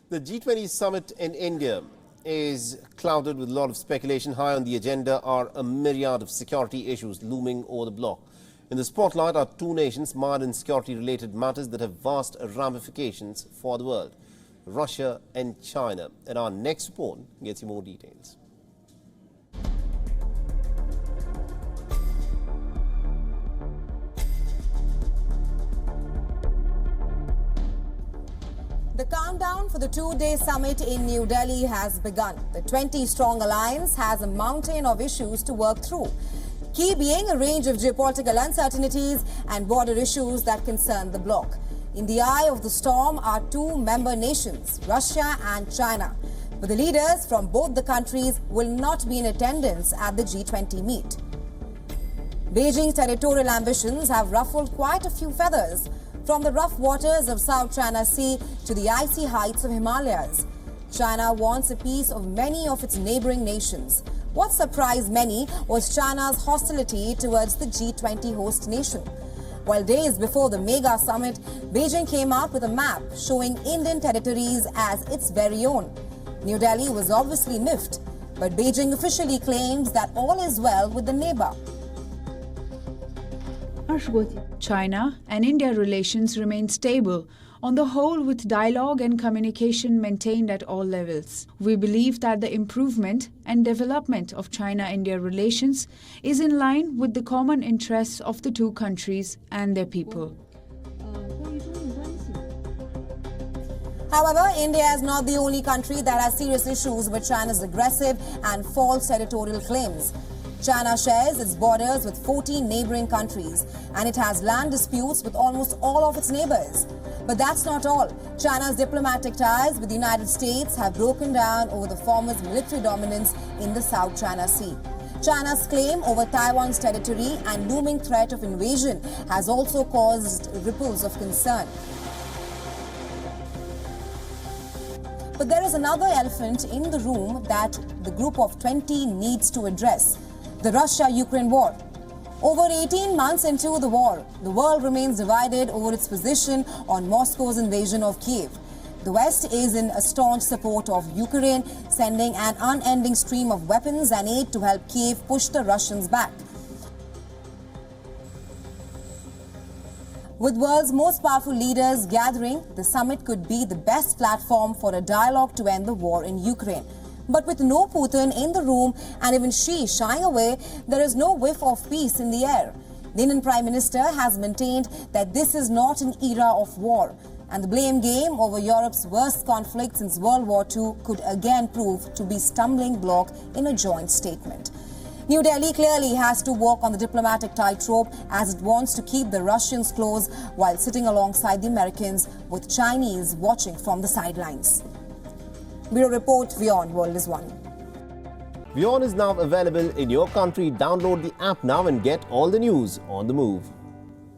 The G20 Summit in India is clouded with a lot of speculation. High on the agenda are a myriad of security issues looming over the bloc. In the spotlight are two nations mired in security-related matters that have vast ramifications for the world, Russia and China. And our next report gets you more details. The countdown for the two-day summit in New Delhi has begun. The 20-strong alliance has a mountain of issues to work through, key being a range of geopolitical uncertainties and border issues that concern the bloc. In the eye of the storm are two member nations, Russia and China. But the leaders from both the countries will not be in attendance at the G20 meet. Beijing's territorial ambitions have ruffled quite a few feathers, from the rough waters of South China Sea to the icy heights of Himalayas. China wants a piece of many of its neighboring nations. What surprised many was China's hostility towards the G20 host nation. While days before the mega summit, Beijing came out with a map showing Indian territories as its very own. New Delhi was obviously miffed, but Beijing officially claims that all is well with the neighbor. China and India relations remain stable, on the whole, with dialogue and communication maintained at all levels. We believe that the improvement and development of China-India relations is in line with the common interests of the two countries and their people. However, India is not the only country that has serious issues with China's aggressive and false territorial claims. China shares its borders with 14 neighboring countries, and it has land disputes with almost all of its neighbors. But that's not all. China's diplomatic ties with the United States have broken down over the former's military dominance in the South China Sea. China's claim over Taiwan's territory and looming threat of invasion has also caused ripples of concern. But there is another elephant in the room that the group of 20 needs to address: the Russia-Ukraine war. Over 18 months into the war, the world remains divided over its position on Moscow's invasion of Kiev. The West is in a staunch support of Ukraine, sending an unending stream of weapons and aid to help Kiev push the Russians back. With world's most powerful leaders gathering, the summit could be the best platform for a dialogue to end the war in Ukraine. But with no Putin in the room and even Xi shying away, there is no whiff of peace in the air. The Indian Prime Minister has maintained that this is not an era of war, and the blame game over Europe's worst conflict since World War II could again prove to be stumbling block in a joint statement. New Delhi clearly has to walk on the diplomatic tightrope as it wants to keep the Russians close while sitting alongside the Americans, with Chinese watching from the sidelines. Bureau Report, WION World is One. WION is now available in your country. Download the app now and get all the news on the move.